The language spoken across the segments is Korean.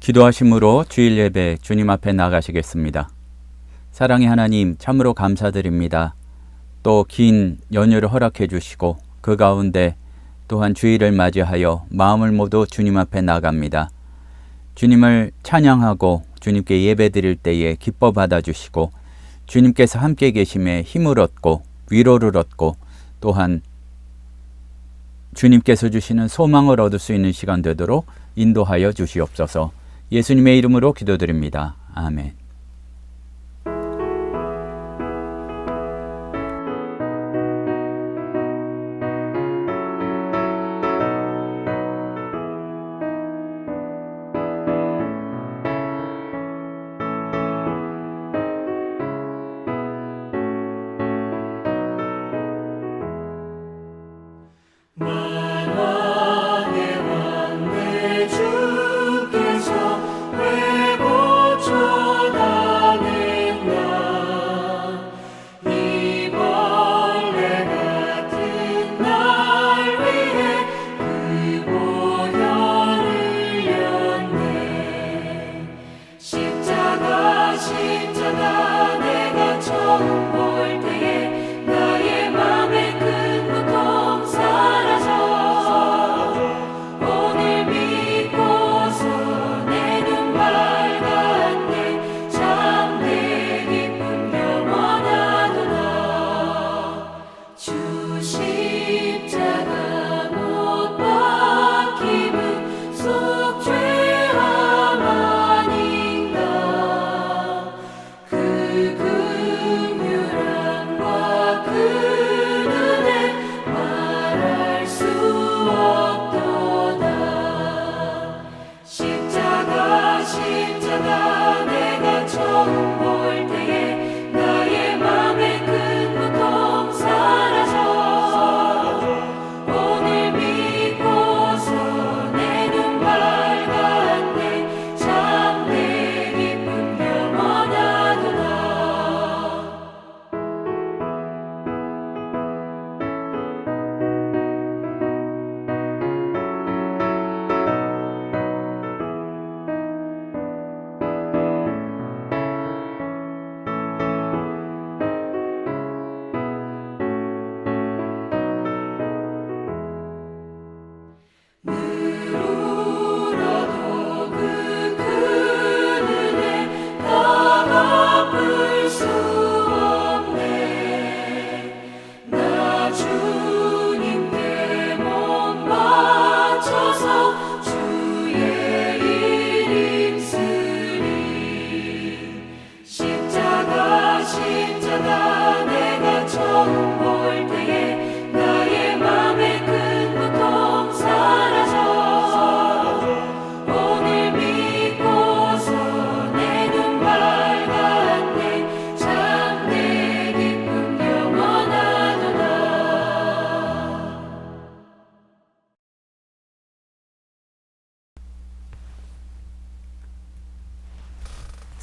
기도하심으로 주일 예배 주님 앞에 나가시겠습니다. 사랑의 하나님, 참으로 감사드립니다. 또 긴 연휴를 허락해 주시고 그 가운데 또한 주일을 맞이하여 마음을 모두 주님 앞에 나갑니다. 주님을 찬양하고 주님께 예배드릴 때에 기뻐 받아주시고 주님께서 함께 계심에 힘을 얻고 위로를 얻고 또한 주님께서 주시는 소망을 얻을 수 있는 시간 되도록 인도하여 주시옵소서. 예수님의 이름으로 기도드립니다. 아멘.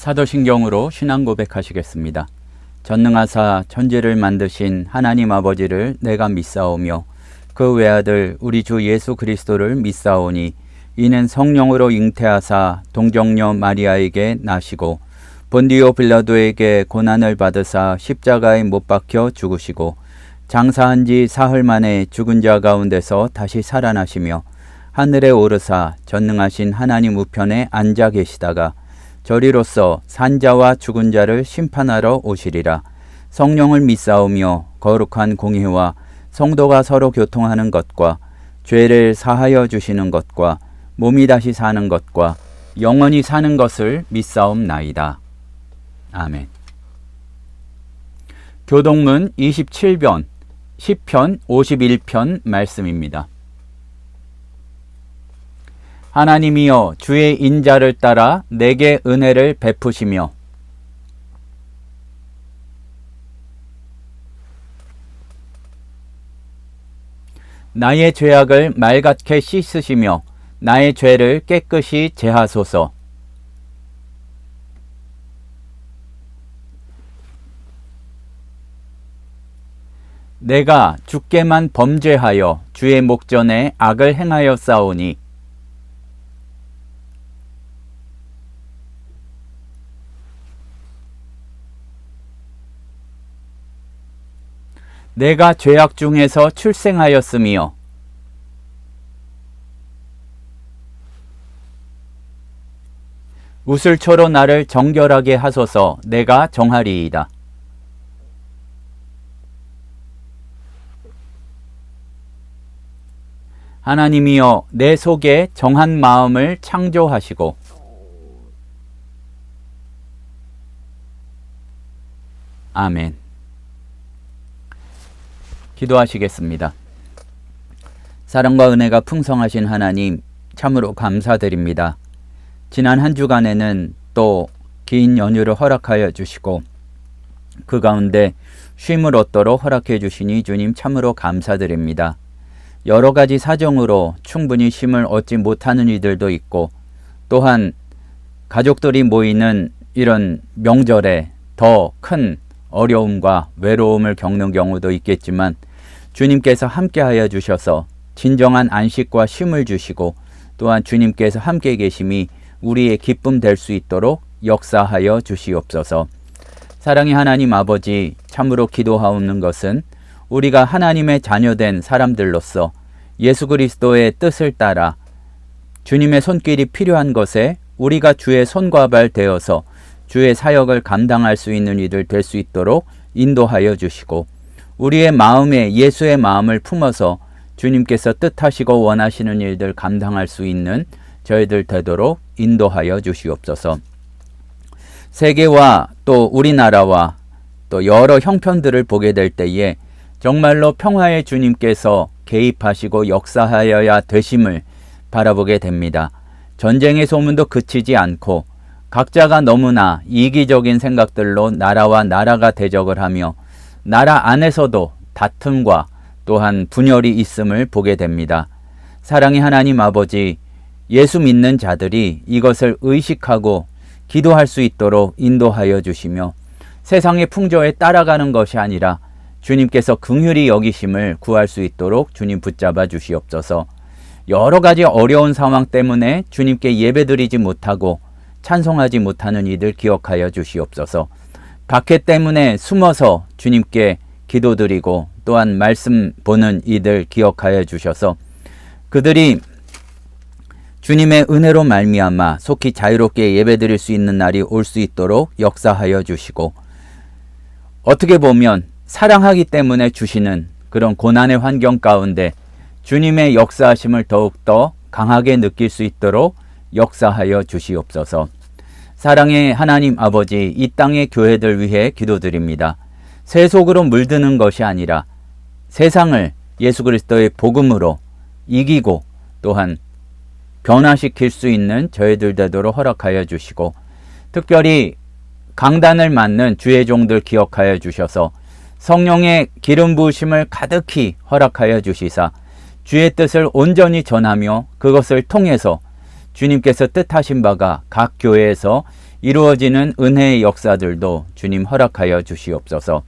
사도신경으로 신앙 고백하시겠습니다. 전능하사 천지를 만드신 하나님 아버지를 내가 믿사오며 그 외아들 우리 주 예수 그리스도를 믿사오니 이는 성령으로 잉태하사 동정녀 마리아에게 나시고 본디오 빌라도에게 고난을 받으사 십자가에 못 박혀 죽으시고 장사한 지 사흘 만에 죽은 자 가운데서 다시 살아나시며 하늘에 오르사 전능하신 하나님 우편에 앉아 계시다가 저리로서 산자와 죽은 자를 심판하러 오시리라. 성령을 믿사오며 거룩한 공회와 성도가 서로 교통하는 것과 죄를 사하여 주시는 것과 몸이 다시 사는 것과 영원히 사는 것을 믿사옵나이다. 아멘. 교동문 27번, 시편 51편 말씀입니다. 하나님이여 주의 인자를 따라 내게 은혜를 베푸시며 나의 죄악을 맑게 씻으시며 나의 죄를 깨끗이 제하소서. 내가 주께만 범죄하여 주의 목전에 악을 행하였사오니 내가 죄악 중에서 출생하였으며 우슬초로 나를 정결하게 하소서. 내가 정하리이다. 하나님이여 내 속에 정한 마음을 창조하시고 아멘. 기도하시겠습니다. 사랑과 은혜가 풍성하신 하나님, 참으로 감사드립니다. 지난 한 주간에는 또 긴 연휴를 허락하여 주시고 그 가운데 쉼을 얻도록 허락해 주시니 주님 참으로 감사드립니다. 여러 가지 사정으로 충분히 쉼을 얻지 못하는 이들도 있고 또한 가족들이 모이는 이런 명절에 더 큰 어려움과 외로움을 겪는 경우도 있겠지만 주님께서 함께하여 주셔서 진정한 안식과 쉼을 주시고 또한 주님께서 함께 계심이 우리의 기쁨 될 수 있도록 역사하여 주시옵소서. 사랑의 하나님 아버지, 참으로 기도하옵는 것은 우리가 하나님의 자녀된 사람들로서 예수 그리스도의 뜻을 따라 주님의 손길이 필요한 것에 우리가 주의 손과 발 되어서 주의 사역을 감당할 수 있는 이들 될 수 있도록 인도하여 주시고 우리의 마음에 예수의 마음을 품어서 주님께서 뜻하시고 원하시는 일들 감당할 수 있는 저희들 되도록 인도하여 주시옵소서. 세계와 또 우리나라와 또 여러 형편들을 보게 될 때에 정말로 평화의 주님께서 개입하시고 역사하여야 되심을 바라보게 됩니다. 전쟁의 소문도 그치지 않고 각자가 너무나 이기적인 생각들로 나라와 나라가 대적을 하며 나라 안에서도 다툼과 또한 분열이 있음을 보게 됩니다. 사랑의 하나님 아버지, 예수 믿는 자들이 이것을 의식하고 기도할 수 있도록 인도하여 주시며 세상의 풍조에 따라가는 것이 아니라 주님께서 긍휼히 여기심을 구할 수 있도록 주님 붙잡아 주시옵소서. 여러 가지 어려운 상황 때문에 주님께 예배드리지 못하고 찬송하지 못하는 이들 기억하여 주시옵소서. 박해 때문에 숨어서 주님께 기도드리고 또한 말씀 보는 이들 기억하여 주셔서 그들이 주님의 은혜로 말미암아 속히 자유롭게 예배드릴 수 있는 날이 올 수 있도록 역사하여 주시고 어떻게 보면 사랑하기 때문에 주시는 그런 고난의 환경 가운데 주님의 역사하심을 더욱더 강하게 느낄 수 있도록 역사하여 주시옵소서. 사랑의 하나님 아버지, 이 땅의 교회들 위해 기도드립니다. 세속으로 물드는 것이 아니라 세상을 예수 그리스도의 복음으로 이기고 또한 변화시킬 수 있는 저희들 되도록 허락하여 주시고 특별히 강단을 맡는 주의 종들 기억하여 주셔서 성령의 기름 부으심을 가득히 허락하여 주시사 주의 뜻을 온전히 전하며 그것을 통해서 주님께서 뜻하신 바가 각 교회에서 이루어지는 은혜의 역사들도 주님 허락하여 주시옵소서.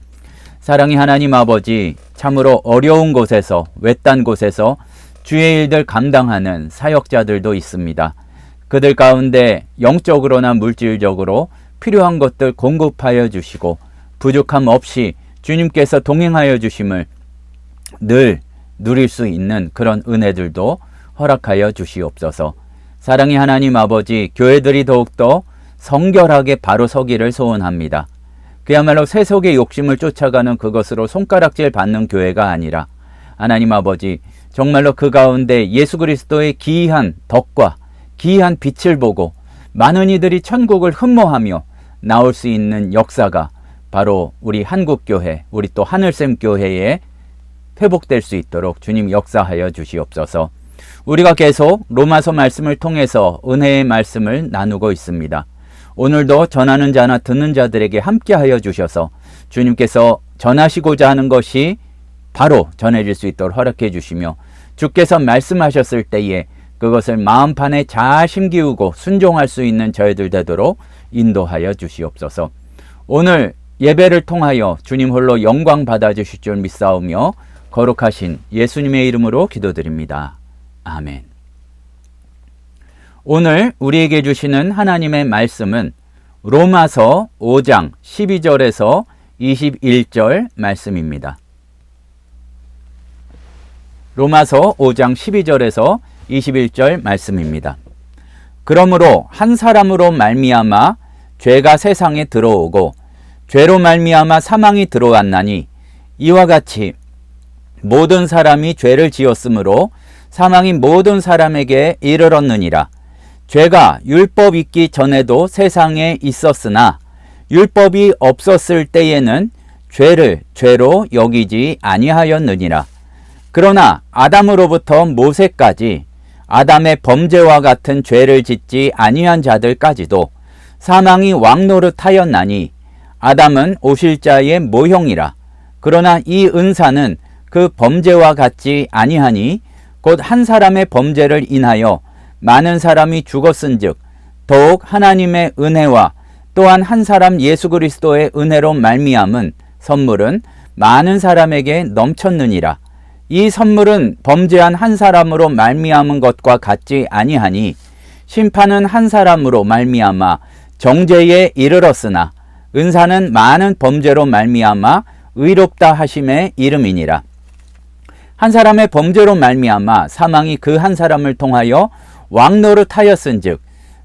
사랑의 하나님 아버지, 참으로 어려운 곳에서 외딴 곳에서 주의 일들 감당하는 사역자들도 있습니다. 그들 가운데 영적으로나 물질적으로 필요한 것들 공급하여 주시고 부족함 없이 주님께서 동행하여 주심을 늘 누릴 수 있는 그런 은혜들도 허락하여 주시옵소서. 사랑의 하나님 아버지, 교회들이 더욱더 성결하게 바로 서기를 소원합니다. 그야말로 세속의 욕심을 쫓아가는 그것으로 손가락질 받는 교회가 아니라 하나님 아버지, 정말로 그 가운데 예수 그리스도의 기이한 덕과 기이한 빛을 보고 많은 이들이 천국을 흠모하며 나올 수 있는 역사가 바로 우리 한국교회, 우리 또 하늘샘교회에 회복될 수 있도록 주님 역사하여 주시옵소서. 우리가 계속 로마서 말씀을 통해서 은혜의 말씀을 나누고 있습니다. 오늘도 전하는 자나 듣는 자들에게 함께하여 주셔서 주님께서 전하시고자 하는 것이 바로 전해질 수 있도록 허락해 주시며 주께서 말씀하셨을 때에 그것을 마음판에 잘 심기우고 순종할 수 있는 저희들 되도록 인도하여 주시옵소서. 오늘 예배를 통하여 주님 홀로 영광 받아주실 줄 믿사오며 거룩하신 예수님의 이름으로 기도드립니다. 아멘. 오늘 우리에게 주시는 하나님의 말씀은 로마서 5장 12절에서 21절 말씀입니다. 로마서 5장 12절에서 21절 말씀입니다. 그러므로 한 사람으로 말미암아 죄가 세상에 들어오고 죄로 말미암아 사망이 들어왔나니 이와 같이 모든 사람이 죄를 지었으므로 사망이 모든 사람에게 이르렀느니라. 죄가 율법 있기 전에도 세상에 있었으나 율법이 없었을 때에는 죄를 죄로 여기지 아니하였느니라. 그러나 아담으로부터 모세까지 아담의 범죄와 같은 죄를 짓지 아니한 자들까지도 사망이 왕노릇하였나니 아담은 오실자의 모형이라. 그러나 이 은사는 그 범죄와 같지 아니하니 곧 한 사람의 범죄를 인하여 많은 사람이 죽었은즉 더욱 하나님의 은혜와 또한 한 사람 예수 그리스도의 은혜로 말미암은 선물은 많은 사람에게 넘쳤느니라. 이 선물은 범죄한 한 사람으로 말미암은 것과 같지 아니하니 심판은 한 사람으로 말미암아 정죄에 이르렀으나 은사는 많은 범죄로 말미암아 의롭다 하심의 이름이니라. 한 사람의 범죄로 말미암아 사망이 그 한 사람을 통하여 왕노릇하였은즉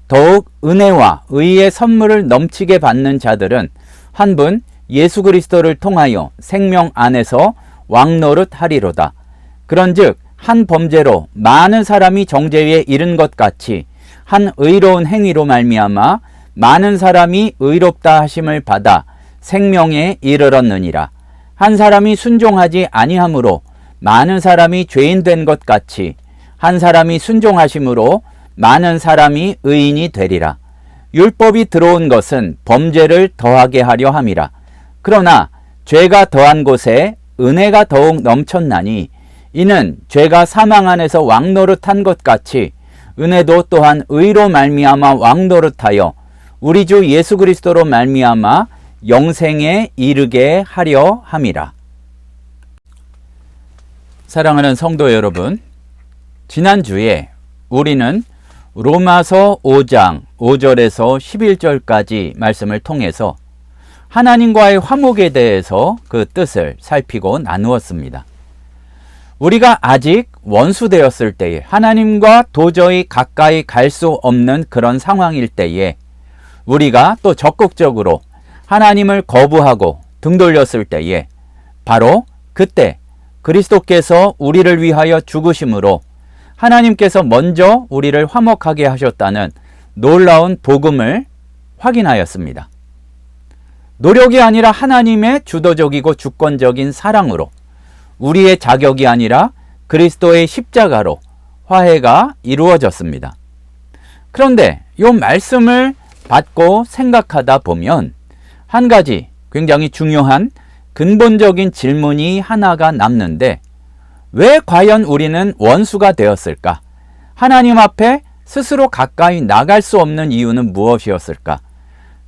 더욱 은혜와 의의 선물을 넘치게 받는 자들은 한 분 예수 그리스도를 통하여 생명 안에서 왕노릇하리로다. 그런즉 한 범죄로 많은 사람이 정죄에 이른 것 같이 한 의로운 행위로 말미암아 많은 사람이 의롭다 하심을 받아 생명에 이르렀느니라. 한 사람이 순종하지 아니함으로 많은 사람이 죄인 된 것 같이 한 사람이 순종하심으로 많은 사람이 의인이 되리라. 율법이 들어온 것은 범죄를 더하게 하려 함이라. 그러나 죄가 더한 곳에 은혜가 더욱 넘쳤나니 이는 죄가 사망 안에서 왕노릇한 것 같이 은혜도 또한 의로 말미암아 왕노릇하여 우리 주 예수 그리스도로 말미암아 영생에 이르게 하려 함이라. 사랑하는 성도 여러분, 지난주에 우리는 로마서 5장 5절에서 11절까지 말씀을 통해서 하나님과의 화목에 대해서 그 뜻을 살피고 나누었습니다. 우리가 아직 원수되었을 때에 하나님과 도저히 가까이 갈 수 없는 그런 상황일 때에 우리가 또 적극적으로 하나님을 거부하고 등 돌렸을 때에 바로 그때 그리스도께서 우리를 위하여 죽으심으로 하나님께서 먼저 우리를 화목하게 하셨다는 놀라운 복음을 확인하였습니다. 노력이 아니라 하나님의 주도적이고 주권적인 사랑으로 우리의 자격이 아니라 그리스도의 십자가로 화해가 이루어졌습니다. 그런데 이 말씀을 받고 생각하다 보면 한 가지 굉장히 중요한 근본적인 질문이 하나가 남는데 왜 과연 우리는 원수가 되었을까? 하나님 앞에 스스로 가까이 나갈 수 없는 이유는 무엇이었을까?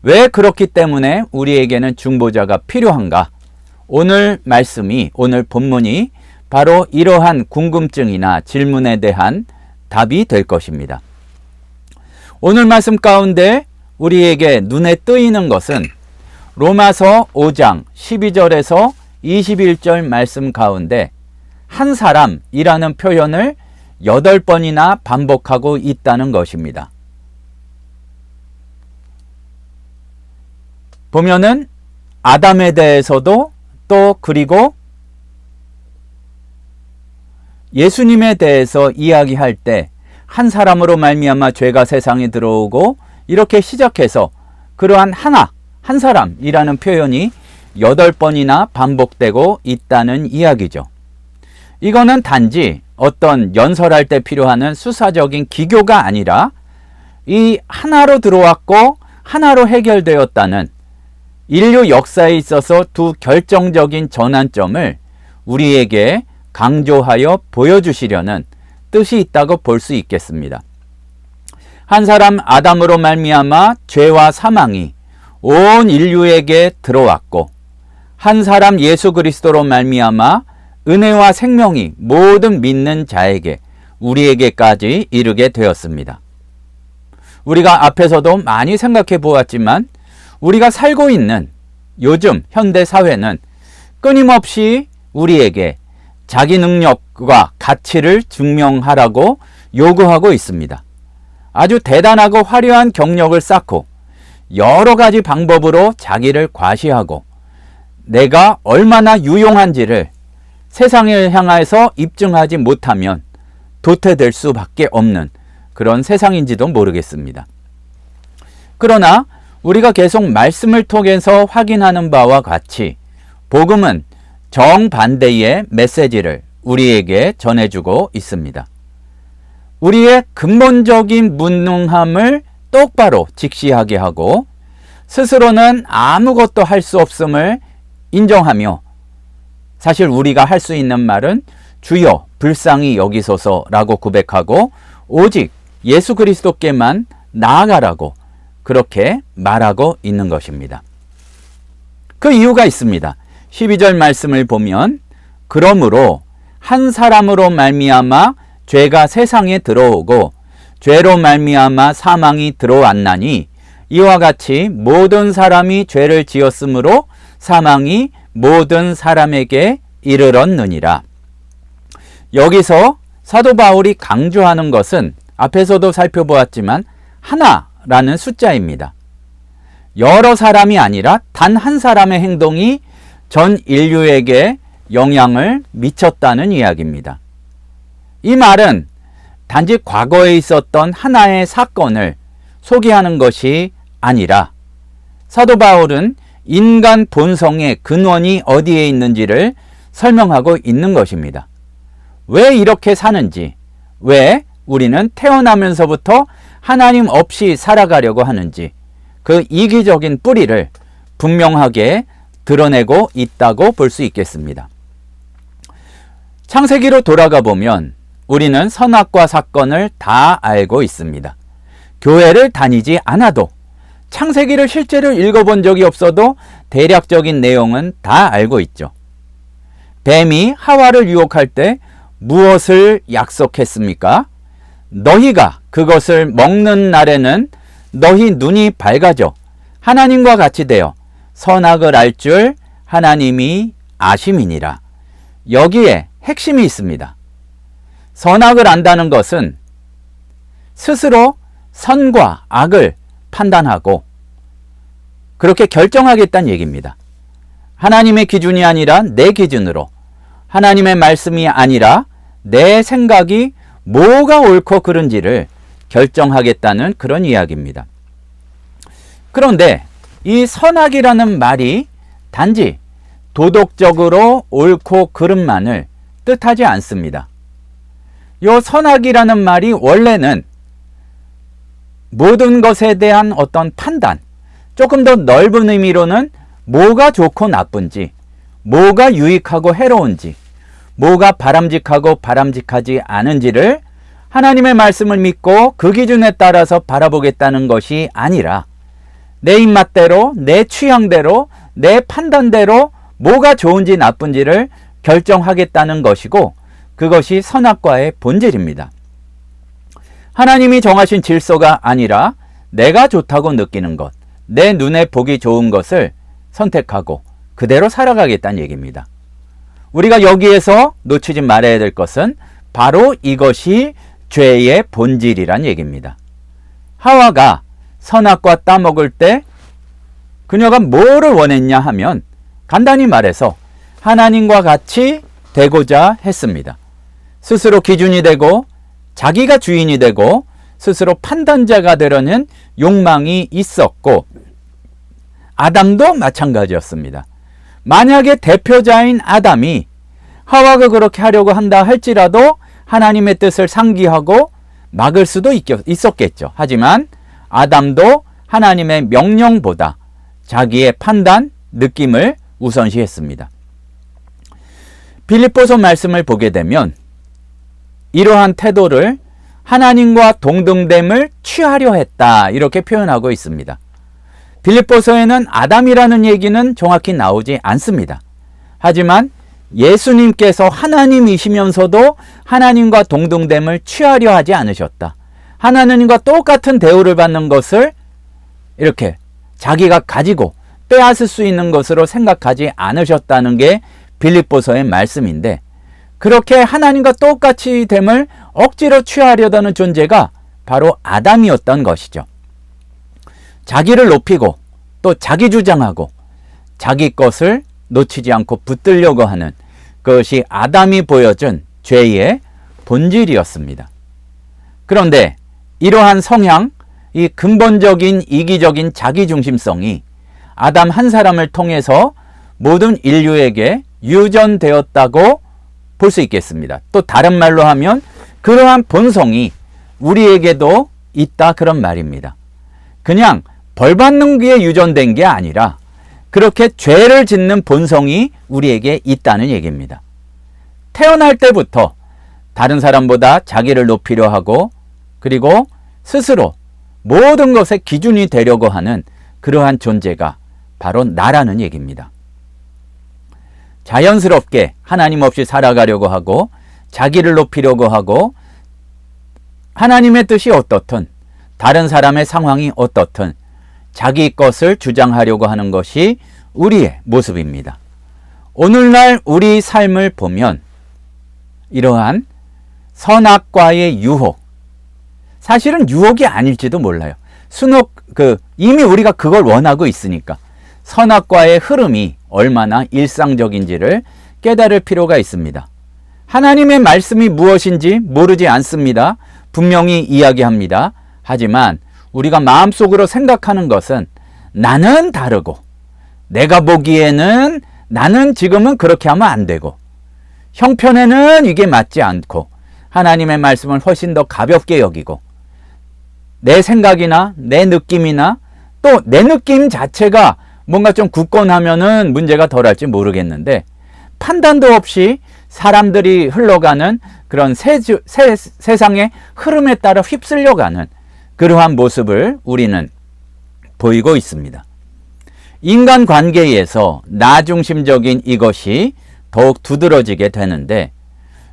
왜 그렇기 때문에 우리에게는 중보자가 필요한가? 오늘 말씀이, 오늘 본문이 바로 이러한 궁금증이나 질문에 대한 답이 될 것입니다. 오늘 말씀 가운데 우리에게 눈에 띄는 것은 로마서 5장 12절에서 21절 말씀 가운데 한 사람이라는 표현을 8번이나 반복하고 있다는 것입니다. 보면은 아담에 대해서도 또 그리고 예수님에 대해서 이야기할 때 한 사람으로 말미암아 죄가 세상에 들어오고 이렇게 시작해서 그러한 한 사람이라는 표현이 8번이나 반복되고 있다는 이야기죠. 이거는 단지 어떤 연설할 때 필요한 수사적인 기교가 아니라 이 하나로 들어왔고 하나로 해결되었다는 인류 역사에 있어서 두 결정적인 전환점을 우리에게 강조하여 보여주시려는 뜻이 있다고 볼 수 있겠습니다. 한 사람 아담으로 말미암아 죄와 사망이 온 인류에게 들어왔고 한 사람 예수 그리스도로 말미암아 은혜와 생명이 모든 믿는 자에게 우리에게까지 이르게 되었습니다. 우리가 앞에서도 많이 생각해 보았지만 우리가 살고 있는 요즘 현대 사회는 끊임없이 우리에게 자기 능력과 가치를 증명하라고 요구하고 있습니다. 아주 대단하고 화려한 경력을 쌓고 여러 가지 방법으로 자기를 과시하고 내가 얼마나 유용한지를 세상을 향해서 입증하지 못하면 도태될 수밖에 없는 그런 세상인지도 모르겠습니다. 그러나 우리가 계속 말씀을 통해서 확인하는 바와 같이 복음은 정반대의 메시지를 우리에게 전해주고 있습니다. 우리의 근본적인 무능함을 똑바로 직시하게 하고 스스로는 아무것도 할 수 없음을 인정하며, 사실 우리가 할 수 있는 말은 주여 불쌍히 여기소서라고 고백하고 오직 예수 그리스도께만 나아가라고 그렇게 말하고 있는 것입니다. 그 이유가 있습니다. 12절 말씀을 보면 그러므로 한 사람으로 말미암아 죄가 세상에 들어오고 죄로 말미암아 사망이 들어왔나니 이와 같이 모든 사람이 죄를 지었으므로 사망이 모든 사람에게 이르렀느니라. 여기서 사도 바울이 강조하는 것은 앞에서도 살펴보았지만 하나라는 숫자입니다. 여러 사람이 아니라 단 한 사람의 행동이 전 인류에게 영향을 미쳤다는 이야기입니다. 이 말은 단지 과거에 있었던 하나의 사건을 소개하는 것이 아니라 사도 바울은 인간 본성의 근원이 어디에 있는지를 설명하고 있는 것입니다. 왜 이렇게 사는지, 왜 우리는 태어나면서부터 하나님 없이 살아가려고 하는지 그 이기적인 뿌리를 분명하게 드러내고 있다고 볼 수 있겠습니다. 창세기로 돌아가 보면 우리는 선악과 사건을 다 알고 있습니다. 교회를 다니지 않아도, 창세기를 실제로 읽어본 적이 없어도 대략적인 내용은 다 알고 있죠. 뱀이 하와를 유혹할 때 무엇을 약속했습니까? 너희가 그것을 먹는 날에는 너희 눈이 밝아져 하나님과 같이 되어 선악을 알 줄 하나님이 아심이니라. 여기에 핵심이 있습니다. 선악을 안다는 것은 스스로 선과 악을 판단하고 그렇게 결정하겠다는 얘기입니다. 하나님의 기준이 아니라 내 기준으로, 하나님의 말씀이 아니라 내 생각이 뭐가 옳고 그른지를 결정하겠다는 그런 이야기입니다. 그런데 이 선악이라는 말이 단지 도덕적으로 옳고 그름만을 뜻하지 않습니다. 이 선악이라는 말이 원래는 모든 것에 대한 어떤 판단, 조금 더 넓은 의미로는 뭐가 좋고 나쁜지, 뭐가 유익하고 해로운지, 뭐가 바람직하고 바람직하지 않은지를 하나님의 말씀을 믿고 그 기준에 따라서 바라보겠다는 것이 아니라 내 입맛대로, 내 취향대로, 내 판단대로 뭐가 좋은지 나쁜지를 결정하겠다는 것이고, 그것이 선악과의 본질입니다. 하나님이 정하신 질서가 아니라 내가 좋다고 느끼는 것, 내 눈에 보기 좋은 것을 선택하고 그대로 살아가겠다는 얘기입니다. 우리가 여기에서 놓치지 말아야 될 것은 바로 이것이 죄의 본질이란 얘기입니다. 하와가 선악과 따먹을 때 그녀가 뭐를 원했냐 하면 간단히 말해서 하나님과 같이 되고자 했습니다. 스스로 기준이 되고 자기가 주인이 되고 스스로 판단자가 되려는 욕망이 있었고, 아담도 마찬가지였습니다. 만약에 대표자인 아담이 하와가 그렇게 하려고 한다 할지라도 하나님의 뜻을 상기하고 막을 수도 있었겠죠. 하지만 아담도 하나님의 명령보다 자기의 판단, 느낌을 우선시했습니다. 빌립보서 말씀을 보게 되면 이러한 태도를 하나님과 동등됨을 취하려 했다, 이렇게 표현하고 있습니다. 빌립보서에는 아담이라는 얘기는 정확히 나오지 않습니다. 하지만 예수님께서 하나님이시면서도 하나님과 동등됨을 취하려 하지 않으셨다. 하나님과 똑같은 대우를 받는 것을 이렇게 자기가 가지고 빼앗을 수 있는 것으로 생각하지 않으셨다는 게 빌립보서의 말씀인데, 그렇게 하나님과 똑같이 됨을 억지로 취하려던 존재가 바로 아담이었던 것이죠. 자기를 높이고 또 자기 주장하고 자기 것을 놓치지 않고 붙들려고 하는 그것이 아담이 보여준 죄의 본질이었습니다. 그런데 이러한 성향, 이 근본적인 이기적인 자기중심성이 아담 한 사람을 통해서 모든 인류에게 유전되었다고 볼 수 있겠습니다. 또 다른 말로 하면 그러한 본성이 우리에게도 있다, 그런 말입니다. 그냥 벌 받는 게 유전된 게 아니라 그렇게 죄를 짓는 본성이 우리에게 있다는 얘기입니다. 태어날 때부터 다른 사람보다 자기를 높이려 하고 그리고 스스로 모든 것의 기준이 되려고 하는 그러한 존재가 바로 나라는 얘기입니다. 자연스럽게 하나님 없이 살아가려고 하고 자기를 높이려고 하고 하나님의 뜻이 어떻든 다른 사람의 상황이 어떻든 자기 것을 주장하려고 하는 것이 우리의 모습입니다. 오늘날 우리 삶을 보면 이러한 선악과의 유혹, 사실은 유혹이 아닐지도 몰라요. 이미 우리가 그걸 원하고 있으니까 선악과의 흐름이 얼마나 일상적인지를 깨달을 필요가 있습니다. 하나님의 말씀이 무엇인지 모르지 않습니다. 분명히 이야기합니다. 하지만 우리가 마음속으로 생각하는 것은 나는 다르고 내가 보기에는 나는 지금은 그렇게 하면 안 되고 형편에는 이게 맞지 않고 하나님의 말씀을 훨씬 더 가볍게 여기고 내 생각이나 내 느낌이나 또 내 느낌 자체가 뭔가 좀 굳건하면은 문제가 덜할지 모르겠는데 판단도 없이 사람들이 흘러가는 그런 세상의 흐름에 따라 휩쓸려가는 그러한 모습을 우리는 보이고 있습니다. 인간관계에서 나중심적인 이것이 더욱 두드러지게 되는데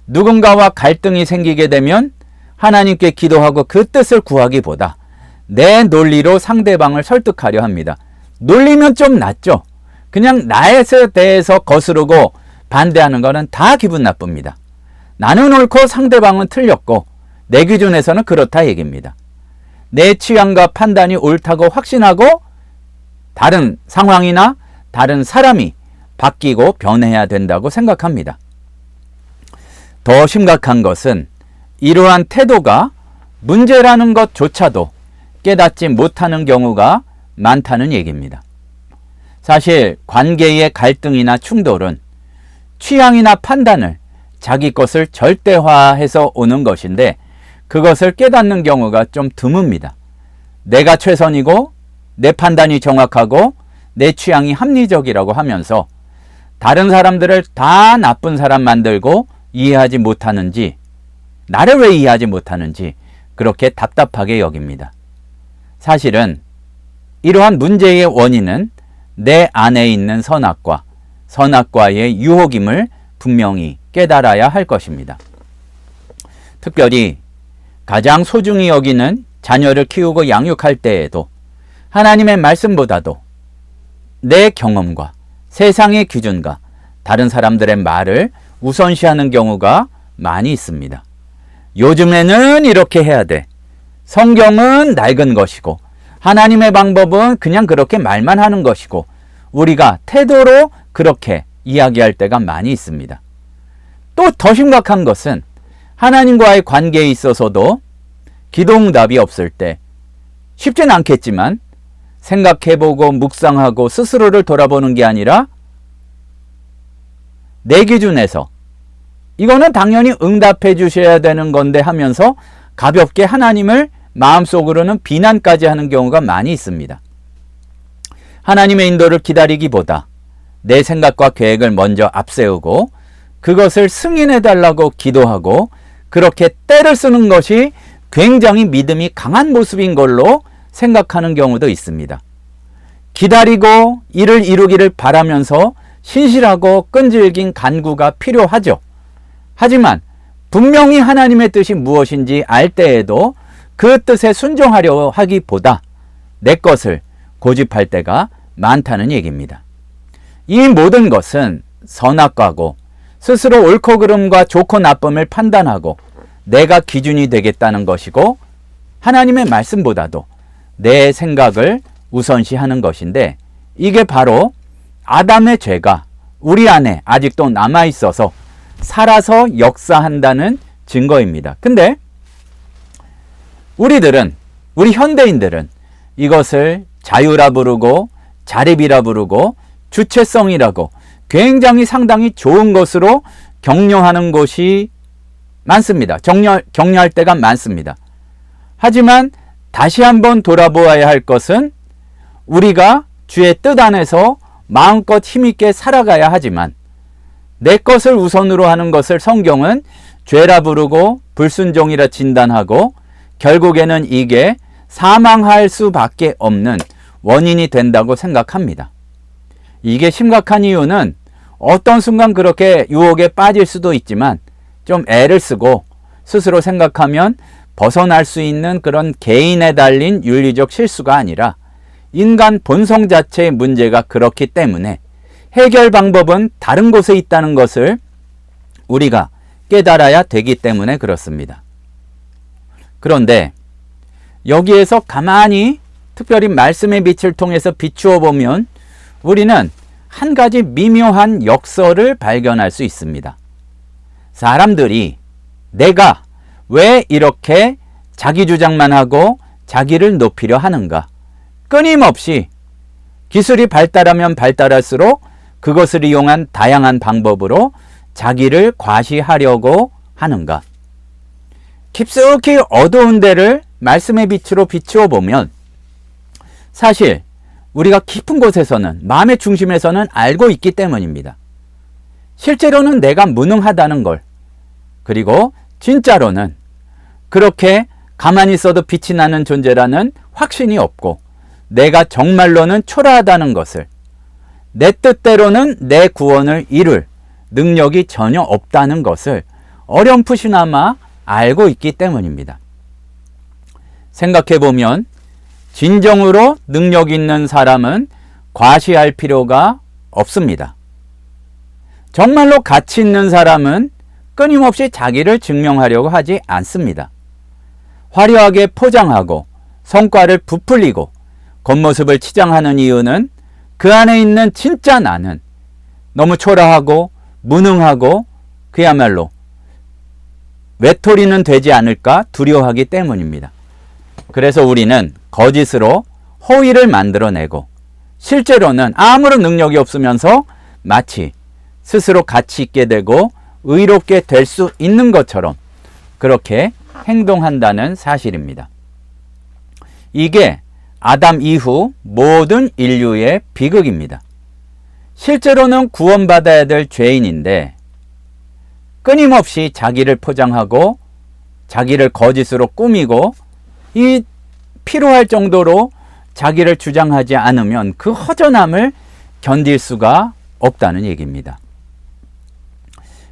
누군가와 갈등이 생기게 되면 하나님께 기도하고 그 뜻을 구하기보다 내 논리로 상대방을 설득하려 합니다. 논리면 좀 낫죠. 그냥 나에 대해서 거스르고 반대하는 거는 다 기분 나쁩니다. 나는 옳고 상대방은 틀렸고 내 기준에서는 그렇다 얘기입니다. 내 취향과 판단이 옳다고 확신하고 다른 상황이나 다른 사람이 바뀌고 변해야 된다고 생각합니다. 더 심각한 것은 이러한 태도가 문제라는 것조차도 깨닫지 못하는 경우가 많다는 얘기입니다. 사실 관계의 갈등이나 충돌은 취향이나 판단을 자기 것을 절대화해서 오는 것인데 그것을 깨닫는 경우가 좀 드뭅니다. 내가 최선이고 내 판단이 정확하고 내 취향이 합리적이라고 하면서 다른 사람들을 다 나쁜 사람 만들고 이해하지 못하는지, 나를 왜 이해하지 못하는지 그렇게 답답하게 여깁니다. 사실은 이러한 문제의 원인은 내 안에 있는 선악과의 유혹임을 분명히 깨달아야 할 것입니다. 특별히 가장 소중히 여기는 자녀를 키우고 양육할 때에도 하나님의 말씀보다도 내 경험과 세상의 기준과 다른 사람들의 말을 우선시하는 경우가 많이 있습니다. 요즘에는 이렇게 해야 돼. 성경은 낡은 것이고 하나님의 방법은 그냥 그렇게 말만 하는 것이고 우리가 태도로 그렇게 이야기할 때가 많이 있습니다. 또 더 심각한 것은 하나님과의 관계에 있어서도 기도응답이 없을 때 쉽진 않겠지만 생각해보고 묵상하고 스스로를 돌아보는 게 아니라 내 기준에서 이거는 당연히 응답해 주셔야 되는 건데 하면서 가볍게 하나님을 마음속으로는 비난까지 하는 경우가 많이 있습니다. 하나님의 인도를 기다리기보다 내 생각과 계획을 먼저 앞세우고 그것을 승인해달라고 기도하고 그렇게 때를 쓰는 것이 굉장히 믿음이 강한 모습인 걸로 생각하는 경우도 있습니다. 기다리고 이를 이루기를 바라면서 신실하고 끈질긴 간구가 필요하죠. 하지만 분명히 하나님의 뜻이 무엇인지 알 때에도 그 뜻에 순종하려 하기보다 내 것을 고집할 때가 많다는 얘기입니다. 이 모든 것은 선악과고 스스로 옳고 그름과 좋고 나쁨을 판단하고 내가 기준이 되겠다는 것이고, 하나님의 말씀보다도 내 생각을 우선시하는 것인데, 이게 바로 아담의 죄가 우리 안에 아직도 남아있어서 살아서 역사한다는 증거입니다. 근데 우리 현대인들은 이것을 자유라 부르고 자립이라 부르고 주체성이라고 굉장히 상당히 좋은 것으로 격려하는 것이 많습니다. 격려할 때가 많습니다. 하지만 다시 한번 돌아보아야 할 것은, 우리가 주의 뜻 안에서 마음껏 힘있게 살아가야 하지만 내 것을 우선으로 하는 것을 성경은 죄라 부르고 불순종이라 진단하고, 결국에는 이게 사망할 수밖에 없는 원인이 된다고 생각합니다. 이게 심각한 이유는 어떤 순간 그렇게 유혹에 빠질 수도 있지만 좀 애를 쓰고 스스로 생각하면 벗어날 수 있는 그런 개인에 달린 윤리적 실수가 아니라 인간 본성 자체의 문제가 그렇기 때문에 해결 방법은 다른 곳에 있다는 것을 우리가 깨달아야 되기 때문에 그렇습니다. 그런데 여기에서 가만히 특별히 말씀의 빛을 통해서 비추어 보면 우리는 한 가지 미묘한 역설을 발견할 수 있습니다. 사람들이 내가 왜 이렇게 자기 주장만 하고 자기를 높이려 하는가? 끊임없이 기술이 발달하면 발달할수록 그것을 이용한 다양한 방법으로 자기를 과시하려고 하는가? 깊숙이 어두운 데를 말씀의 빛으로 비추어 보면 사실 우리가 깊은 곳에서는, 마음의 중심에서는 알고 있기 때문입니다. 실제로는 내가 무능하다는 걸, 그리고 진짜로는 그렇게 가만히 있어도 빛이 나는 존재라는 확신이 없고, 내가 정말로는 초라하다는 것을, 내 뜻대로는 내 구원을 이룰 능력이 전혀 없다는 것을 어렴풋이나마 알고 있기 때문입니다. 생각해보면 진정으로 능력 있는 사람은 과시할 필요가 없습니다. 정말로 가치 있는 사람은 끊임없이 자기를 증명하려고 하지 않습니다. 화려하게 포장하고 성과를 부풀리고 겉모습을 치장하는 이유는 그 안에 있는 진짜 나는 너무 초라하고 무능하고 그야말로 외톨이는 되지 않을까 두려워하기 때문입니다. 그래서 우리는 거짓으로 호의를 만들어내고 실제로는 아무런 능력이 없으면서 마치 스스로 가치 있게 되고 의롭게 될 수 있는 것처럼 그렇게 행동한다는 사실입니다. 이게 아담 이후 모든 인류의 비극입니다. 실제로는 구원받아야 될 죄인인데 끊임없이 자기를 포장하고 자기를 거짓으로 꾸미고 이 필요할 정도로 자기를 주장하지 않으면 그 허전함을 견딜 수가 없다는 얘기입니다.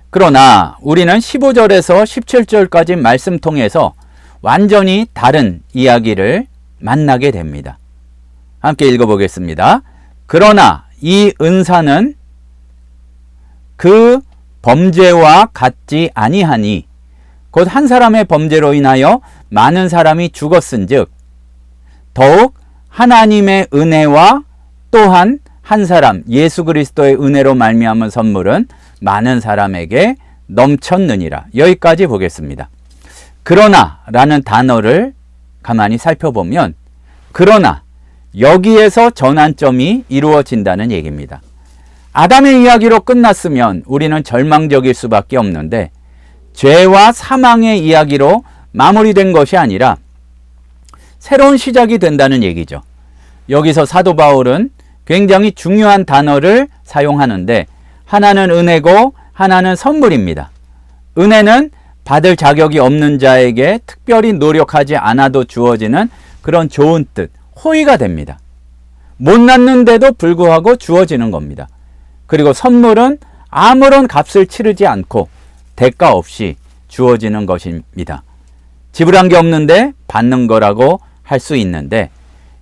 그러나 우리는 15절에서 17절까지 말씀 통해서 완전히 다른 이야기를 만나게 됩니다. 함께 읽어보겠습니다. 그러나 이 은사는 그 범죄와 같지 아니하니 곧 한 사람의 범죄로 인하여 많은 사람이 죽었은즉 더욱 하나님의 은혜와 또한 한 사람 예수 그리스도의 은혜로 말미암은 선물은 많은 사람에게 넘쳤느니라. 여기까지 보겠습니다. 그러나 라는 단어를 가만히 살펴보면 그러나 여기에서 전환점이 이루어진다는 얘기입니다. 아담의 이야기로 끝났으면 우리는 절망적일 수밖에 없는데 죄와 사망의 이야기로 마무리된 것이 아니라 새로운 시작이 된다는 얘기죠. 여기서 사도 바울은 굉장히 중요한 단어를 사용하는데 하나는 은혜고 하나는 선물입니다. 은혜는 받을 자격이 없는 자에게 특별히 노력하지 않아도 주어지는 그런 좋은 뜻, 호의가 됩니다. 못났는데도 불구하고 주어지는 겁니다. 그리고 선물은 아무런 값을 치르지 않고 대가 없이 주어지는 것입니다. 지불한 게 없는데 받는 거라고 할 수 있는데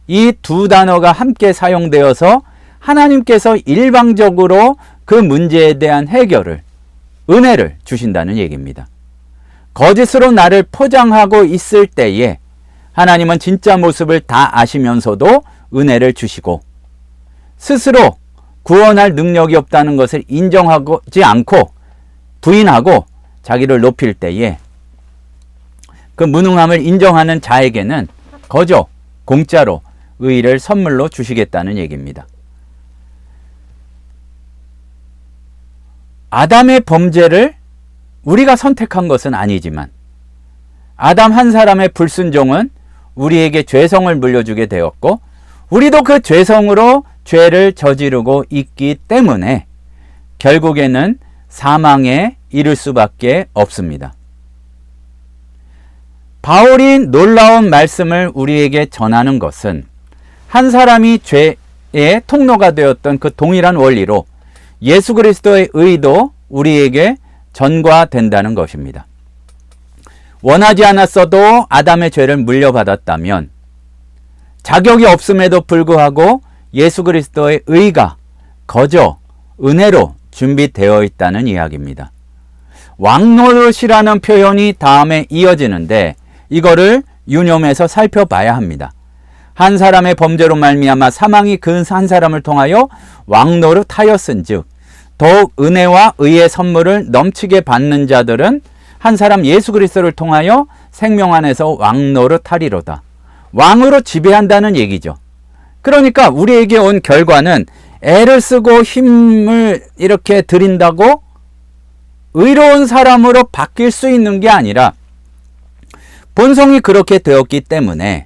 이 두 단어가 함께 사용되어서 하나님께서 일방적으로 그 문제에 대한 해결을 은혜를 주신다는 얘기입니다. 거짓으로 나를 포장하고 있을 때에 하나님은 진짜 모습을 다 아시면서도 은혜를 주시고, 스스로 구원할 능력이 없다는 것을 인정하지 않고 부인하고 자기를 높일 때에 그 무능함을 인정하는 자에게는 거저 공짜로 의의를 선물로 주시겠다는 얘기입니다. 아담의 범죄를 우리가 선택한 것은 아니지만 아담 한 사람의 불순종은 우리에게 죄성을 물려주게 되었고, 우리도 그 죄성으로 죄를 저지르고 있기 때문에 결국에는 사망에 이를 수밖에 없습니다. 바울이 놀라운 말씀을 우리에게 전하는 것은 한 사람이 죄의 통로가 되었던 그 동일한 원리로 예수 그리스도의 의도 우리에게 전가된다는 것입니다. 원하지 않았어도 아담의 죄를 물려받았다면 자격이 없음에도 불구하고 예수 그리스도의 의가 거저 은혜로 준비되어 있다는 이야기입니다. 왕노릇이라는 표현이 다음에 이어지는데 이거를 유념해서 살펴봐야 합니다. 한 사람의 범죄로 말미암아 사망이 그 한 사람을 통하여 왕노릇하였은즉 더욱 은혜와 의의 선물을 넘치게 받는 자들은 한 사람 예수 그리스도를 통하여 생명 안에서 왕노릇하리로다. 왕으로 지배한다는 얘기죠. 그러니까 우리에게 온 결과는 애를 쓰고 힘을 이렇게 들인다고 의로운 사람으로 바뀔 수 있는 게 아니라 본성이 그렇게 되었기 때문에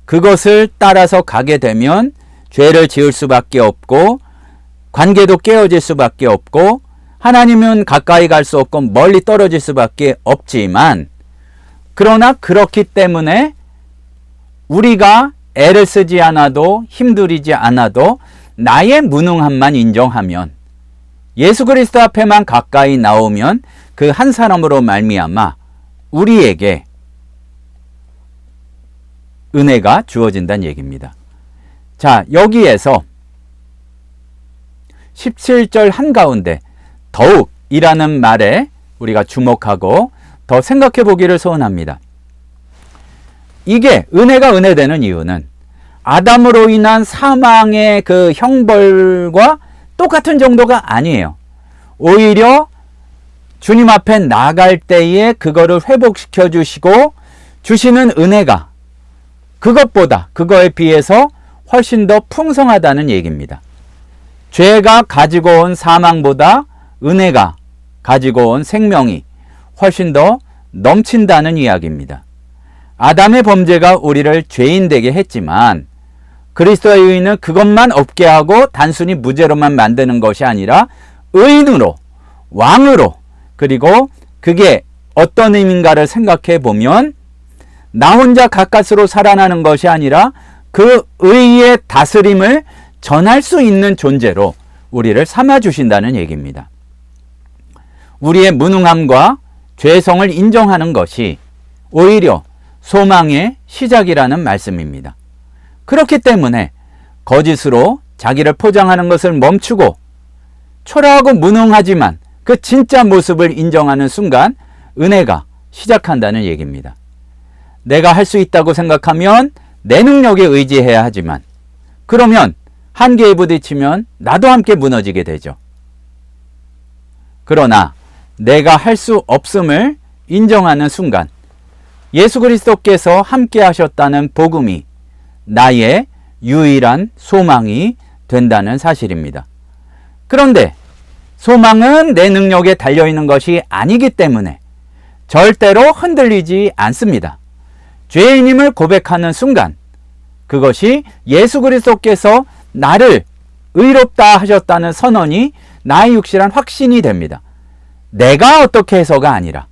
그것을 따라서 가게 되면 죄를 지을 수밖에 없고 관계도 깨어질 수밖에 없고 하나님은 가까이 갈 수 없고 멀리 떨어질 수밖에 없지만, 그러나 그렇기 때문에 우리가 애를 쓰지 않아도 힘들이지 않아도 나의 무능함만 인정하면 예수 그리스도 앞에만 가까이 나오면 그 한 사람으로 말미암아 우리에게 은혜가 주어진다는 얘기입니다. 자, 여기에서 17절 한가운데 더욱 이라는 말에 우리가 주목하고 더 생각해 보기를 소원합니다. 이게 은혜가 은혜되는 이유는 아담으로 인한 사망의 그 형벌과 똑같은 정도가 아니에요. 오히려 주님 앞에 나갈 때에 그거를 회복시켜 주시고 주시는 은혜가 그거에 비해서 훨씬 더 풍성하다는 얘기입니다. 죄가 가지고 온 사망보다 은혜가 가지고 온 생명이 훨씬 더 넘친다는 이야기입니다. 아담의 범죄가 우리를 죄인 되게 했지만 그리스도의 의는 그것만 없게 하고 단순히 무죄로만 만드는 것이 아니라 의인으로, 왕으로, 그리고 그게 어떤 의미인가를 생각해 보면 나 혼자 가까스로 살아나는 것이 아니라 그 의의 다스림을 전할 수 있는 존재로 우리를 삼아주신다는 얘기입니다. 우리의 무능함과 죄성을 인정하는 것이 오히려 소망의 시작이라는 말씀입니다. 그렇기 때문에 거짓으로 자기를 포장하는 것을 멈추고 초라하고 무능하지만 그 진짜 모습을 인정하는 순간 은혜가 시작한다는 얘기입니다. 내가 할 수 있다고 생각하면 내 능력에 의지해야 하지만 그러면 한계에 부딪히면 나도 함께 무너지게 되죠. 그러나 내가 할 수 없음을 인정하는 순간 예수 그리스도께서 함께 하셨다는 복음이 나의 유일한 소망이 된다는 사실입니다. 그런데 소망은 내 능력에 달려있는 것이 아니기 때문에 절대로 흔들리지 않습니다. 죄인임을 고백하는 순간 그것이 예수 그리스도께서 나를 의롭다 하셨다는 선언이 나의 육실한 확신이 됩니다. 내가 어떻게 해서가 아니라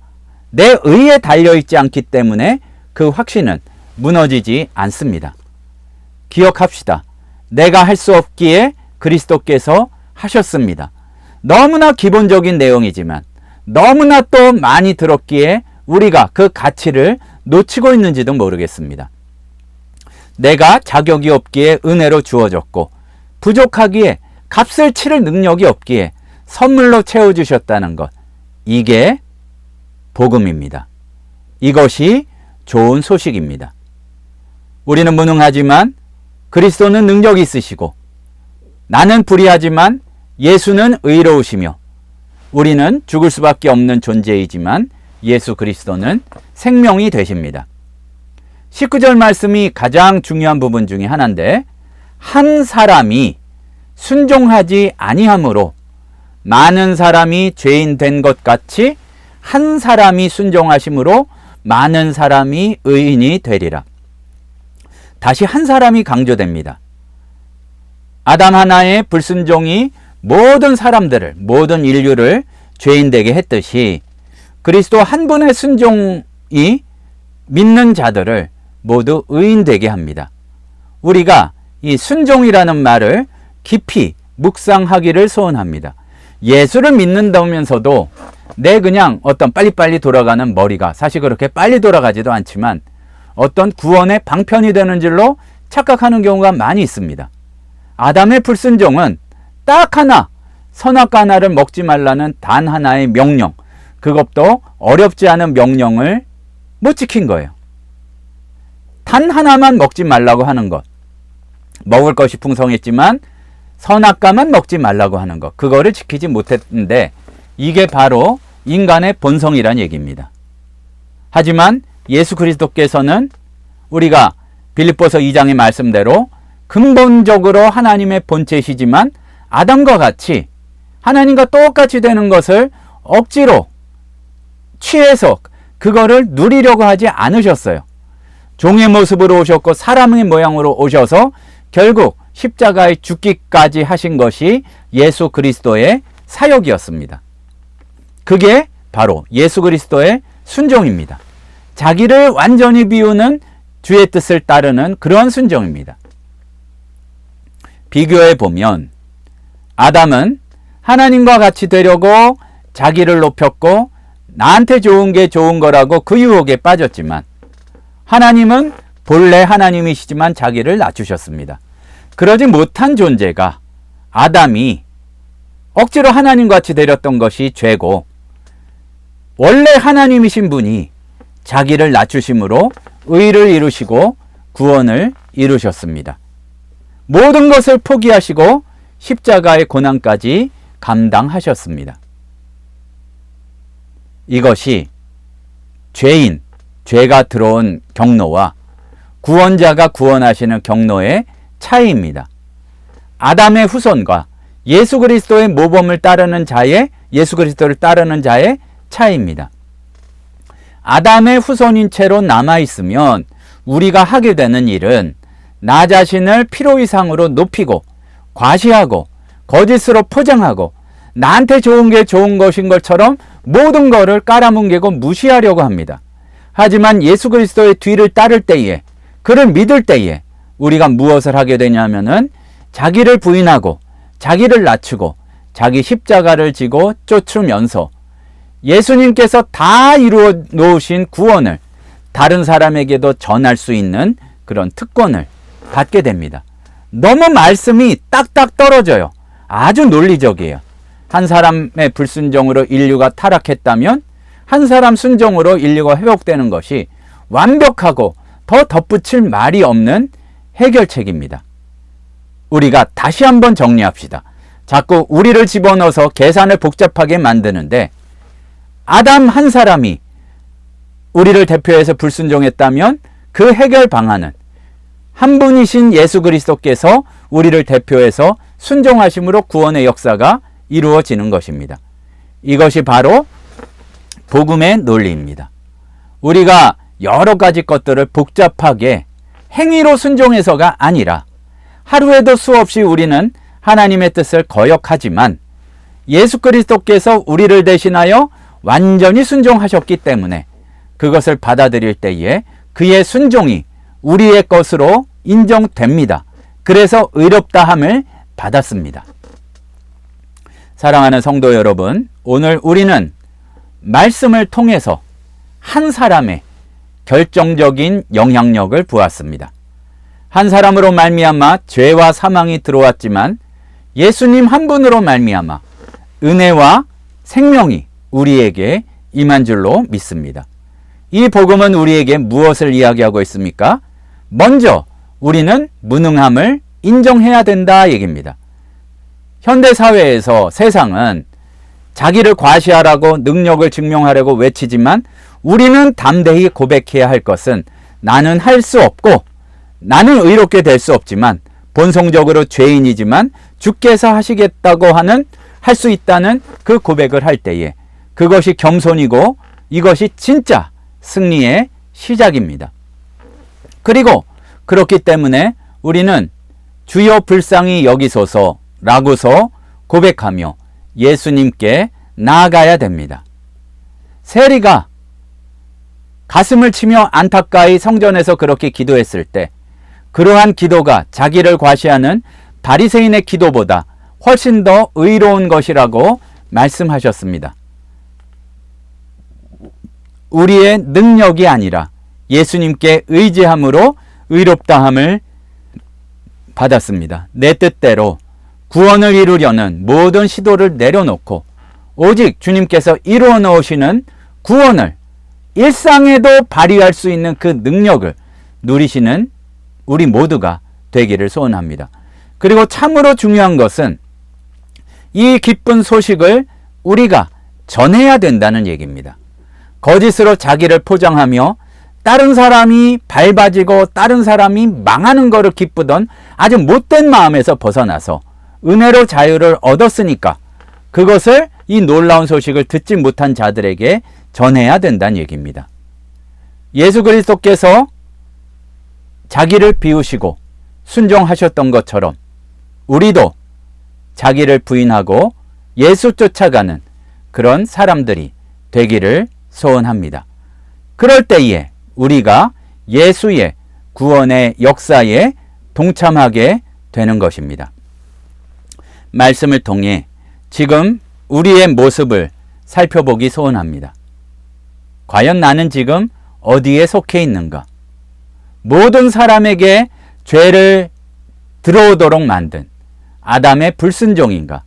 내 의에 달려있지 않기 때문에 그 확신은 무너지지 않습니다. 기억합시다. 내가 할 수 없기에 그리스도께서 하셨습니다. 너무나 기본적인 내용이지만 너무나 또 많이 들었기에 우리가 그 가치를 놓치고 있는지도 모르겠습니다. 내가 자격이 없기에 은혜로 주어졌고 부족하기에 값을 치를 능력이 없기에 선물로 채워주셨다는 것, 이게 복음입니다. 이것이 좋은 소식입니다. 우리는 무능하지만 그리스도는 능력이 있으시고, 나는 불의하지만 예수는 의로우시며, 우리는 죽을 수밖에 없는 존재이지만 예수 그리스도는 생명이 되십니다. 19절 말씀이 가장 중요한 부분 중에 하나인데, 한 사람이 순종하지 아니함으로 많은 사람이 죄인 된 것 같이 한 사람이 순종하심으로 많은 사람이 의인이 되리라. 다시 한 사람이 강조됩니다. 아담 하나의 불순종이 모든 사람들을, 모든 인류를 죄인 되게 했듯이 그리스도 한 분의 순종이 믿는 자들을 모두 의인 되게 합니다. 우리가 이 순종이라는 말을 깊이 묵상하기를 소원합니다. 예수를 믿는다면서도 내 그냥 어떤 빨리빨리 돌아가는 머리가 사실 그렇게 빨리 돌아가지도 않지만 어떤 구원의 방편이 되는 줄로 착각하는 경우가 많이 있습니다. 아담의 불순종은 딱 하나, 선악과 하나를 먹지 말라는 단 하나의 명령, 그것도 어렵지 않은 명령을 못 지킨 거예요. 단 하나만 먹지 말라고 하는 것, 먹을 것이 풍성했지만 선악과만 먹지 말라고 하는 것, 그거를 지키지 못했는데 이게 바로 인간의 본성이란 얘기입니다. 하지만 예수 그리스도께서는 우리가 빌립보서 2장의 말씀대로 근본적으로 하나님의 본체이시지만 아담과 같이 하나님과 똑같이 되는 것을 억지로 취해서 그거를 누리려고 하지 않으셨어요. 종의 모습으로 오셨고 사람의 모양으로 오셔서 결국 십자가에 죽기까지 하신 것이 예수 그리스도의 사역이었습니다. 그게 바로 예수 그리스도의 순종입니다. 자기를 완전히 비우는 주의 뜻을 따르는 그런 순종입니다. 비교해 보면 아담은 하나님과 같이 되려고 자기를 높였고 나한테 좋은 게 좋은 거라고 그 유혹에 빠졌지만, 하나님은 본래 하나님이시지만 자기를 낮추셨습니다. 그러지 못한 존재가 아담이 억지로 하나님과 같이 되렸던 것이 죄고, 원래 하나님이신 분이 자기를 낮추심으로 의를 이루시고 구원을 이루셨습니다. 모든 것을 포기하시고 십자가의 고난까지 감당하셨습니다. 이것이 죄가 들어온 경로와 구원자가 구원하시는 경로의 차이입니다. 아담의 후손과 예수 그리스도의 모범을 따르는 자의, 예수 그리스도를 따르는 자의 차이입니다. 아담의 후손인 채로 남아있으면 우리가 하게 되는 일은 나 자신을 필요 이상으로 높이고 과시하고 거짓으로 포장하고 나한테 좋은 게 좋은 것인 것처럼 모든 것을 깔아뭉개고 무시하려고 합니다. 하지만 예수 그리스도의 뒤를 따를 때에, 그를 믿을 때에 우리가 무엇을 하게 되냐면은 자기를 부인하고 자기를 낮추고 자기 십자가를 지고 쫓으면서 예수님께서 다 이루어 놓으신 구원을 다른 사람에게도 전할 수 있는 그런 특권을 받게 됩니다. 너무 말씀이 딱딱 떨어져요. 아주 논리적이에요. 한 사람의 불순종으로 인류가 타락했다면 한 사람 순종으로 인류가 회복되는 것이 완벽하고 더 덧붙일 말이 없는 해결책입니다. 우리가 다시 한번 정리합시다. 자꾸 우리를 집어넣어서 계산을 복잡하게 만드는데, 아담 한 사람이 우리를 대표해서 불순종했다면 그 해결 방안은 한 분이신 예수 그리스도께서 우리를 대표해서 순종하심으로 구원의 역사가 이루어지는 것입니다. 이것이 바로 복음의 논리입니다. 우리가 여러 가지 것들을 복잡하게 행위로 순종해서가 아니라 하루에도 수없이 우리는 하나님의 뜻을 거역하지만 예수 그리스도께서 우리를 대신하여 완전히 순종하셨기 때문에 그것을 받아들일 때에 그의 순종이 우리의 것으로 인정됩니다. 그래서 의롭다함을 받았습니다. 사랑하는 성도 여러분, 오늘 우리는 말씀을 통해서 한 사람의 결정적인 영향력을 보았습니다. 한 사람으로 말미암아 죄와 사망이 들어왔지만 예수님 한 분으로 말미암아 은혜와 생명이 우리에게 임한 줄로 믿습니다. 이 복음은 우리에게 무엇을 이야기하고 있습니까? 먼저 우리는 무능함을 인정해야 된다 얘기입니다. 현대사회에서 세상은 자기를 과시하라고 능력을 증명하려고 외치지만 우리는 담대히 고백해야 할 것은 나는 할 수 없고 나는 의롭게 될 수 없지만 본성적으로 죄인이지만 주께서 하시겠다고 하는 할 수 있다는 그 고백을 할 때에 그것이 겸손이고 이것이 진짜 승리의 시작입니다. 그리고 그렇기 때문에 우리는 주여 불쌍히 여기소서라고서 고백하며 예수님께 나아가야 됩니다. 세리가 가슴을 치며 안타까이 성전에서 그렇게 기도했을 때 그러한 기도가 자기를 과시하는 바리새인의 기도보다 훨씬 더 의로운 것이라고 말씀하셨습니다. 우리의 능력이 아니라 예수님께 의지함으로 의롭다함을 받았습니다. 내 뜻대로 구원을 이루려는 모든 시도를 내려놓고 오직 주님께서 이루어 놓으시는 구원을 일상에도 발휘할 수 있는 그 능력을 누리시는 우리 모두가 되기를 소원합니다. 그리고 참으로 중요한 것은 이 기쁜 소식을 우리가 전해야 된다는 얘기입니다. 거짓으로 자기를 포장하며 다른 사람이 밟아지고 다른 사람이 망하는 것을 기쁘던 아주 못된 마음에서 벗어나서 은혜로 자유를 얻었으니까 그것을 이 놀라운 소식을 듣지 못한 자들에게 전해야 된다는 얘기입니다. 예수 그리스도께서 자기를 비우시고 순종하셨던 것처럼 우리도 자기를 부인하고 예수 쫓아가는 그런 사람들이 되기를 소원합니다. 그럴 때에 우리가 예수의 구원의 역사에 동참하게 되는 것입니다. 말씀을 통해 지금 우리의 모습을 살펴보기 소원합니다. 과연 나는 지금 어디에 속해 있는가? 모든 사람에게 죄를 들어오도록 만든 아담의 불순종인가?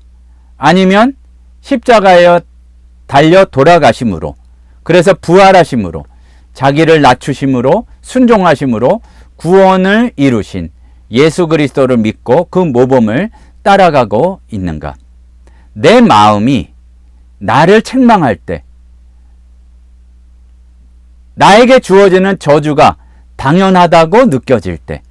아니면 십자가에 달려 돌아가심으로 그래서 부활하심으로 자기를 낮추심으로 순종하심으로 구원을 이루신 예수 그리스도를 믿고 그 모범을 따라가고 있는가? 내 마음이 나를 책망할 때 나에게 주어지는 저주가 당연하다고 느껴질 때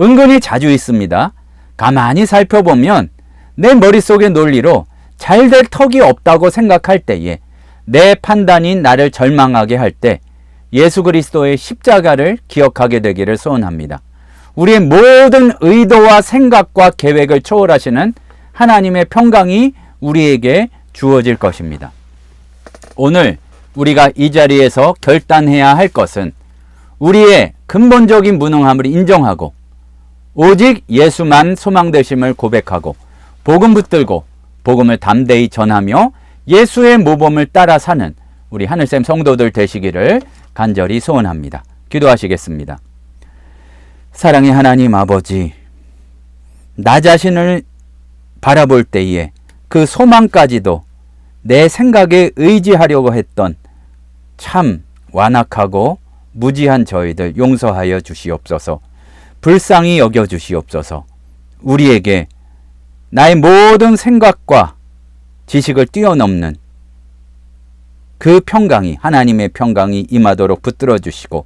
은근히 자주 있습니다. 가만히 살펴보면 내 머릿속의 논리로 잘 될 턱이 없다고 생각할 때에 내 판단이 나를 절망하게 할 때 예수 그리스도의 십자가를 기억하게 되기를 소원합니다. 우리의 모든 의도와 생각과 계획을 초월하시는 하나님의 평강이 우리에게 주어질 것입니다. 오늘 우리가 이 자리에서 결단해야 할 것은 우리의 근본적인 무능함을 인정하고 오직 예수만 소망되심을 고백하고 복음 붙들고 복음을 담대히 전하며 예수의 모범을 따라 사는 우리 하늘샘 성도들 되시기를 간절히 소원합니다. 기도하시겠습니다. 사랑의 하나님 아버지, 나 자신을 바라볼 때에 그 소망까지도 내 생각에 의지하려고 했던 참 완악하고 무지한 저희들 용서하여 주시옵소서. 불쌍히 여겨 주시옵소서. 우리에게 나의 모든 생각과 지식을 뛰어넘는 그 평강이, 하나님의 평강이 임하도록 붙들어 주시고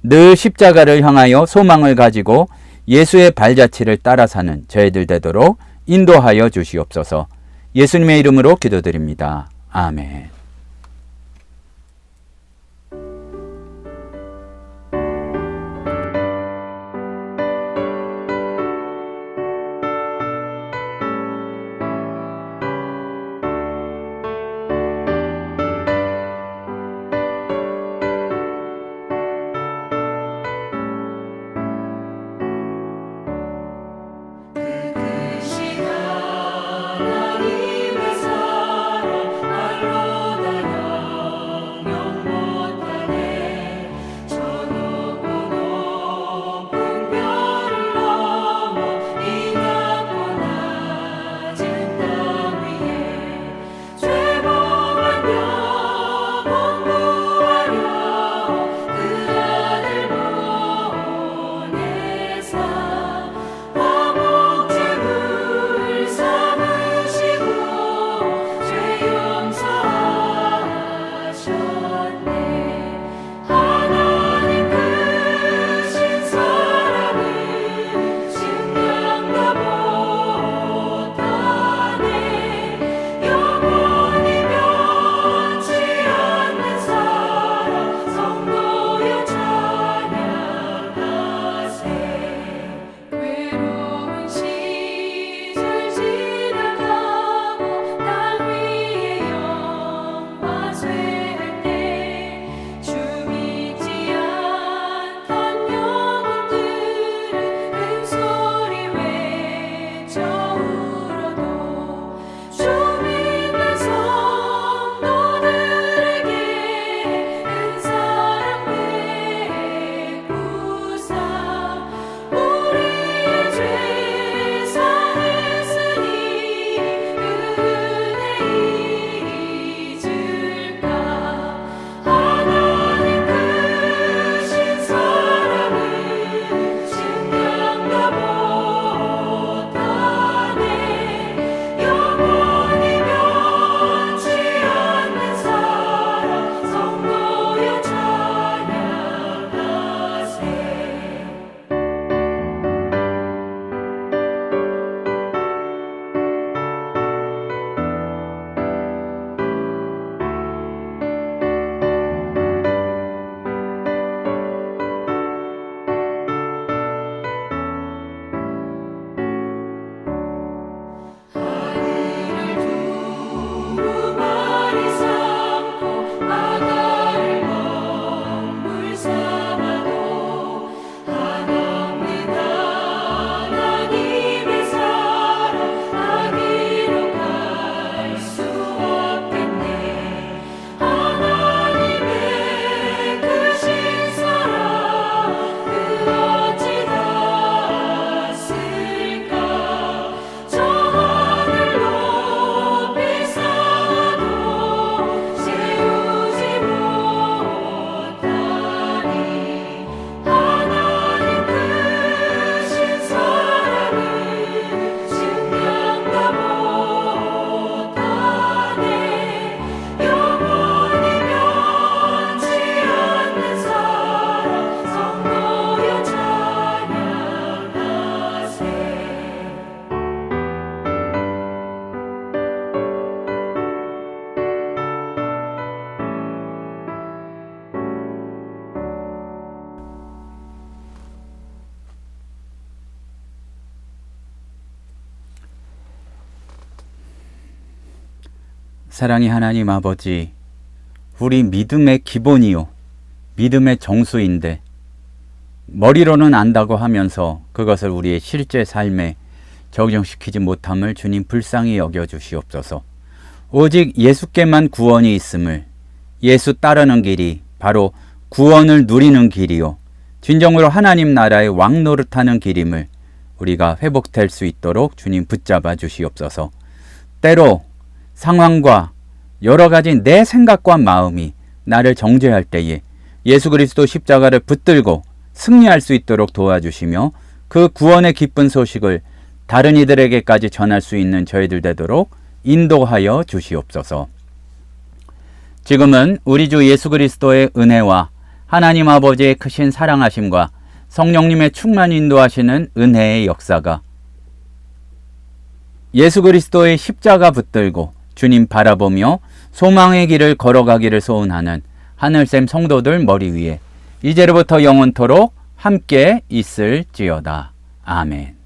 늘 십자가를 향하여 소망을 가지고 예수의 발자취를 따라 사는 저희들 되도록 인도하여 주시옵소서. 예수님의 이름으로 기도드립니다. 아멘. 하나님의 사랑 날로 사랑의 하나님 아버지, 우리 믿음의 기본이요, 믿음의 정수인데 머리로는 안다고 하면서 그것을 우리의 실제 삶에 적용시키지 못함을 주님 불쌍히 여겨주시옵소서. 오직 예수께만 구원이 있음을, 예수 따르는 길이 바로 구원을 누리는 길이요, 진정으로 하나님 나라의 왕 노릇하는 길임을 우리가 회복될 수 있도록 주님 붙잡아 주시옵소서. 때로 상황과 여러 가지 내 생각과 마음이 나를 정죄할 때에 예수 그리스도 십자가를 붙들고 승리할 수 있도록 도와주시며 그 구원의 기쁜 소식을 다른 이들에게까지 전할 수 있는 저희들 되도록 인도하여 주시옵소서. 지금은 우리 주 예수 그리스도의 은혜와 하나님 아버지의 크신 사랑하심과 성령님의 충만 인도하시는 은혜의 역사가 예수 그리스도의 십자가 붙들고 주님 바라보며 소망의 길을 걸어가기를 소원하는 하늘샘 성도들 머리 위에 이제로부터 영원토록 함께 있을지어다. 아멘.